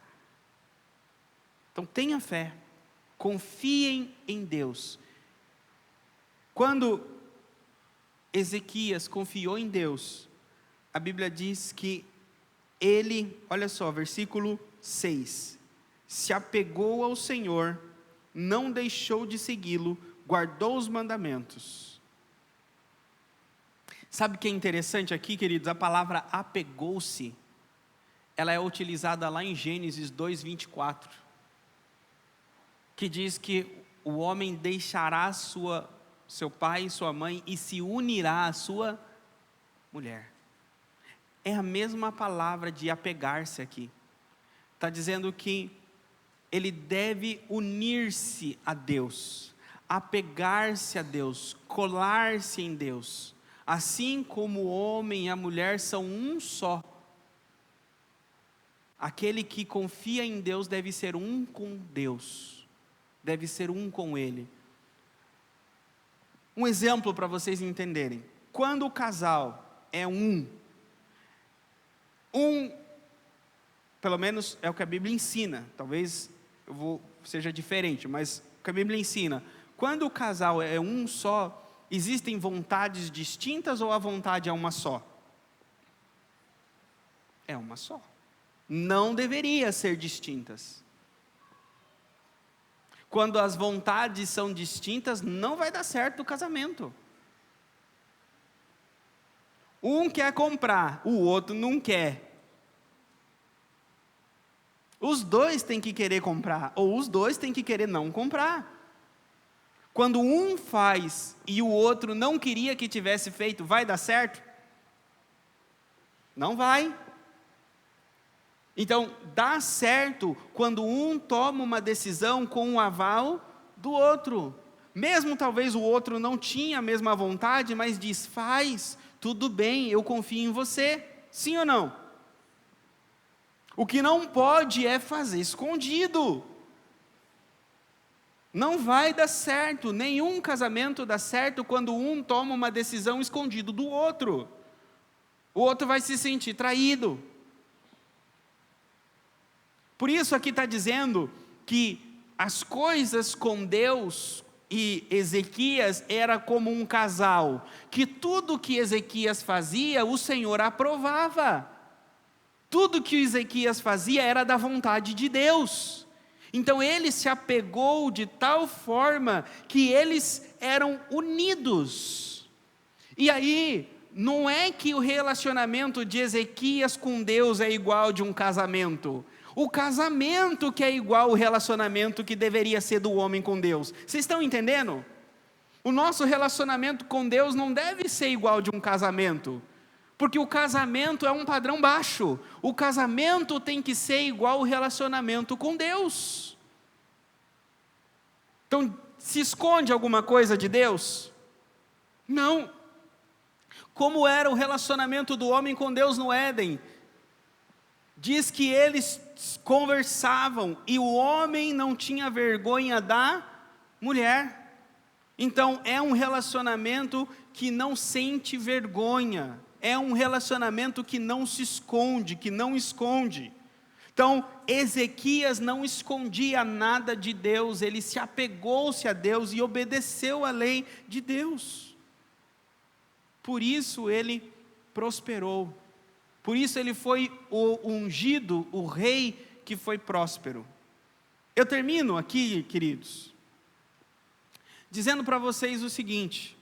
Então tenha fé, confiem em Deus. Quando Ezequias confiou em Deus, a Bíblia diz que ele, olha só, versículo 6, se apegou ao Senhor, não deixou de segui-lo, guardou os mandamentos. Sabe o que é interessante aqui, queridos? A palavra apegou-se, ela é utilizada lá em Gênesis 2:24, que diz que o homem deixará seu pai e sua mãe e se unirá à sua mulher. É a mesma palavra de apegar-se aqui. Está dizendo que ele deve unir-se a Deus, apegar-se a Deus, colar-se em Deus. Assim como o homem e a mulher são um só. Aquele que confia em Deus deve ser um com Deus, deve ser um com Ele. Um exemplo para vocês entenderem. Quando o casal é pelo menos é o que a Bíblia ensina, talvez seja diferente, mas o que a Bíblia ensina, quando o casal é um só, existem vontades distintas ou a vontade é uma só? É uma só. Não deveria ser distintas. Quando as vontades são distintas, não vai dar certo o casamento. Um quer comprar, o outro não quer. Os dois têm que querer comprar, ou os dois têm que querer não comprar. Quando um faz e o outro não queria que tivesse feito, vai dar certo? Não vai. Então, dá certo quando um toma uma decisão com o aval do outro. Mesmo talvez o outro não tinha a mesma vontade, mas diz, faz, tudo bem, eu confio em você. Sim ou não? O que não pode é fazer escondido. Não vai dar certo, nenhum casamento dá certo quando um toma uma decisão escondido do outro. O outro vai se sentir traído. Por isso aqui está dizendo que as coisas com Deus e Ezequias era como um casal, que tudo que Ezequias fazia, o Senhor aprovava. Tudo que Ezequias fazia era da vontade de Deus. Então ele se apegou de tal forma que eles eram unidos. E aí, não é que o relacionamento de Ezequias com Deus é igual de um casamento. O casamento que é igual ao relacionamento que deveria ser do homem com Deus. Vocês estão entendendo? O nosso relacionamento com Deus não deve ser igual de um casamento. Porque o casamento é um padrão baixo. O casamento tem que ser igual ao relacionamento com Deus. Então, se esconde alguma coisa de Deus? Não. Como era o relacionamento do homem com Deus no Éden? Diz que eles conversavam e o homem não tinha vergonha da mulher. Então, é um relacionamento que não sente vergonha. É um relacionamento que não se esconde, que não esconde. Então, Ezequias não escondia nada de Deus, ele se apegou-se a Deus e obedeceu a lei de Deus. Por isso ele prosperou. Por isso ele foi o ungido, o rei que foi próspero. Eu termino aqui, queridos, dizendo para vocês o seguinte: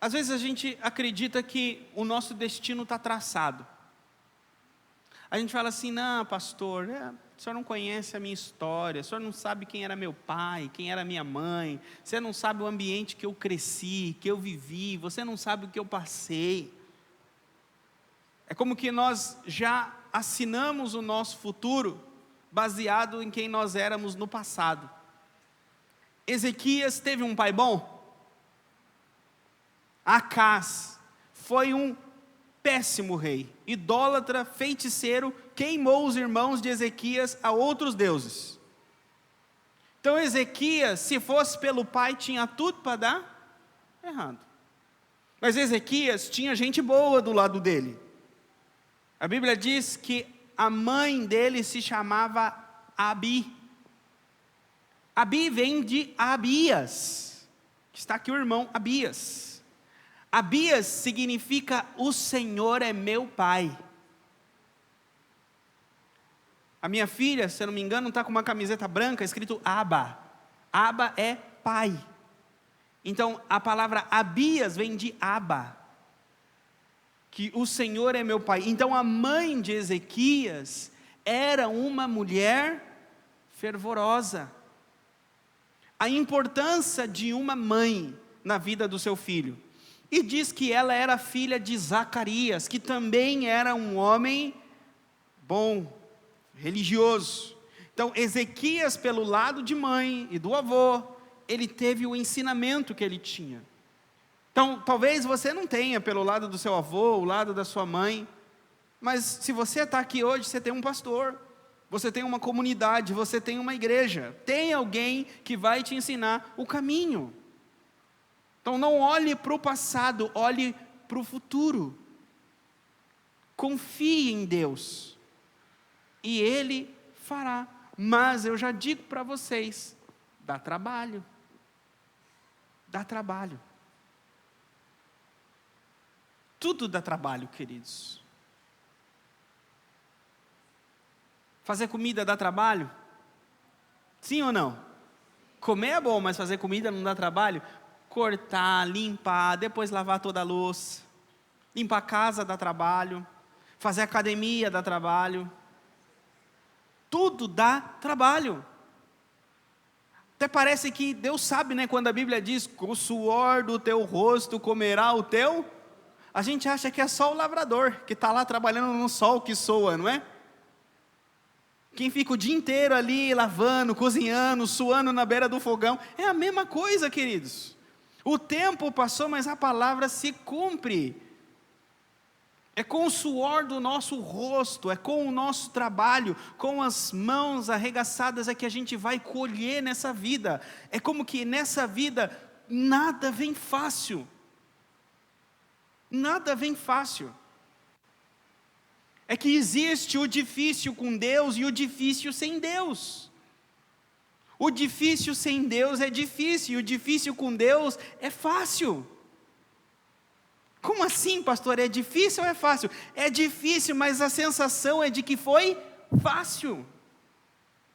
às vezes a gente acredita que o nosso destino está traçado. A gente fala assim: não, pastor, o senhor não conhece a minha história, o senhor não sabe quem era meu pai, quem era minha mãe, você não sabe o ambiente que eu cresci, que eu vivi, você não sabe o que eu passei. É como que nós já assinamos o nosso futuro baseado em quem nós éramos no passado. Ezequias teve um pai bom? Acás foi um péssimo rei, idólatra, feiticeiro, queimou os irmãos de Ezequias a outros deuses. Então Ezequias, se fosse pelo pai, tinha tudo para dar errado. Mas Ezequias tinha gente boa do lado dele. A Bíblia diz que a mãe dele se chamava Abi. Abi vem de Abias, que está aqui o irmão Abias. Abias significa o Senhor é meu pai. A minha filha, se eu não me engano, está com uma camiseta branca escrito Abba. Abba é pai. Então a palavra Abias vem de Abba, que o Senhor é meu pai. Então a mãe de Ezequias era uma mulher fervorosa. A importância de uma mãe na vida do seu filho. E diz que ela era filha de Zacarias, que também era um homem bom, religioso. Então Ezequias, pelo lado de mãe e do avô, ele teve o ensinamento que ele tinha. Então talvez você não tenha pelo lado do seu avô, o lado da sua mãe, mas se você está aqui hoje, você tem um pastor, você tem uma comunidade, você tem uma igreja, tem alguém que vai te ensinar o caminho. Então não olhe para o passado, olhe para o futuro. Confie em Deus, e Ele fará. Mas eu já digo para vocês, dá trabalho. Dá trabalho. Tudo dá trabalho, queridos. Fazer comida dá trabalho? Sim ou não? Comer é bom, mas fazer comida não dá trabalho? Cortar, limpar, depois lavar toda a louça. Limpar a casa dá trabalho. Fazer academia dá trabalho. Tudo dá trabalho. Até parece que Deus sabe, né? Quando a Bíblia diz, com o suor do teu rosto comerá o teu. A gente acha que é só o lavrador, que está lá trabalhando no sol que soa, não é? Quem fica o dia inteiro ali lavando, cozinhando, suando na beira do fogão. É a mesma coisa, queridos. O tempo passou, mas a palavra se cumpre. É com o suor do nosso rosto, é com o nosso trabalho, com as mãos arregaçadas é que a gente vai colher nessa vida. É como que nessa vida nada vem fácil. Nada vem fácil. É que existe o difícil com Deus e o difícil sem Deus. O difícil sem Deus é difícil, e o difícil com Deus é fácil. Como assim, pastor? É difícil ou é fácil? É difícil, mas a sensação é de que foi fácil.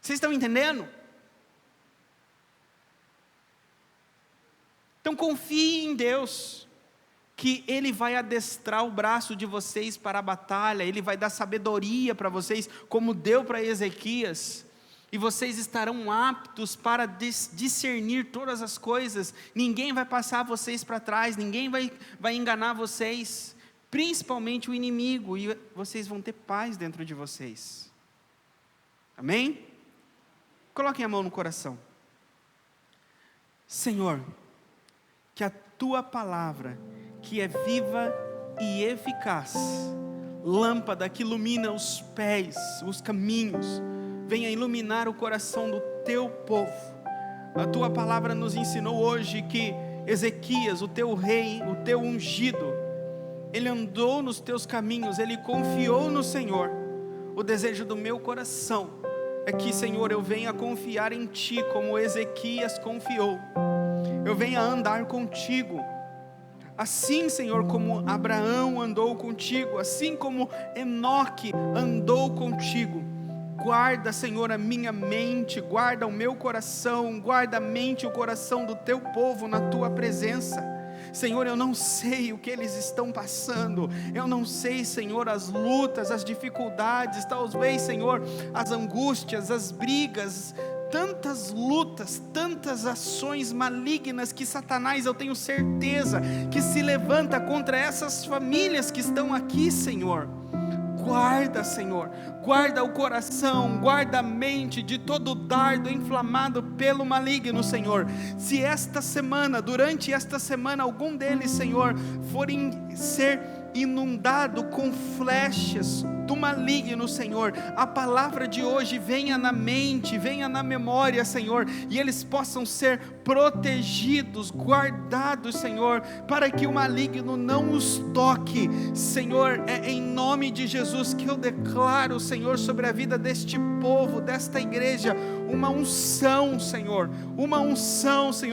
Vocês estão entendendo? Então confie em Deus, que Ele vai adestrar o braço de vocês para a batalha, Ele vai dar sabedoria para vocês, como deu para Ezequias, e vocês estarão aptos para discernir todas as coisas. Ninguém vai passar vocês para trás, ninguém vai enganar vocês, principalmente o inimigo, e vocês vão ter paz dentro de vocês. Amém? Coloquem a mão no coração. Senhor, que a Tua palavra, que é viva e eficaz, lâmpada que ilumina os pés, os caminhos, venha iluminar o coração do Teu povo. A Tua palavra nos ensinou hoje que Ezequias, o Teu rei, o Teu ungido, ele andou nos teus caminhos, ele confiou no Senhor. O desejo do meu coração é que, Senhor, eu venha confiar em Ti, como Ezequias confiou. Eu venha andar contigo, assim, Senhor, como Abraão andou contigo, assim como Enoque andou contigo. Guarda, Senhor, a minha mente, guarda o meu coração, guarda a mente e o coração do Teu povo na Tua presença. Senhor, eu não sei o que eles estão passando, eu não sei, Senhor, as lutas, as dificuldades, talvez, Senhor, as angústias, as brigas, tantas lutas, tantas ações malignas que Satanás, eu tenho certeza, que se levanta contra essas famílias que estão aqui, Senhor. Guarda, Senhor, guarda o coração, guarda a mente de todo dardo inflamado pelo maligno, Senhor. Se esta semana, durante esta semana, algum deles, Senhor, forem ser inundado com flechas do maligno, Senhor, a palavra de hoje venha na mente, venha na memória, Senhor, e eles possam ser protegidos, guardados, Senhor, para que o maligno não os toque. Senhor, é em nome de Jesus que eu declaro, Senhor, sobre a vida deste povo, desta igreja, uma unção, Senhor,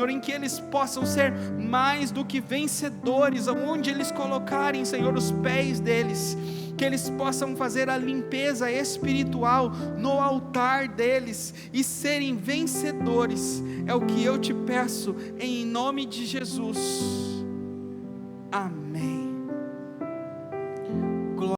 em que eles possam ser mais do que vencedores, aonde eles colocarem, Senhor, os pés deles, que eles possam fazer a limpeza espiritual no altar deles e serem vencedores. É o que eu te peço, em nome de Jesus. Amém.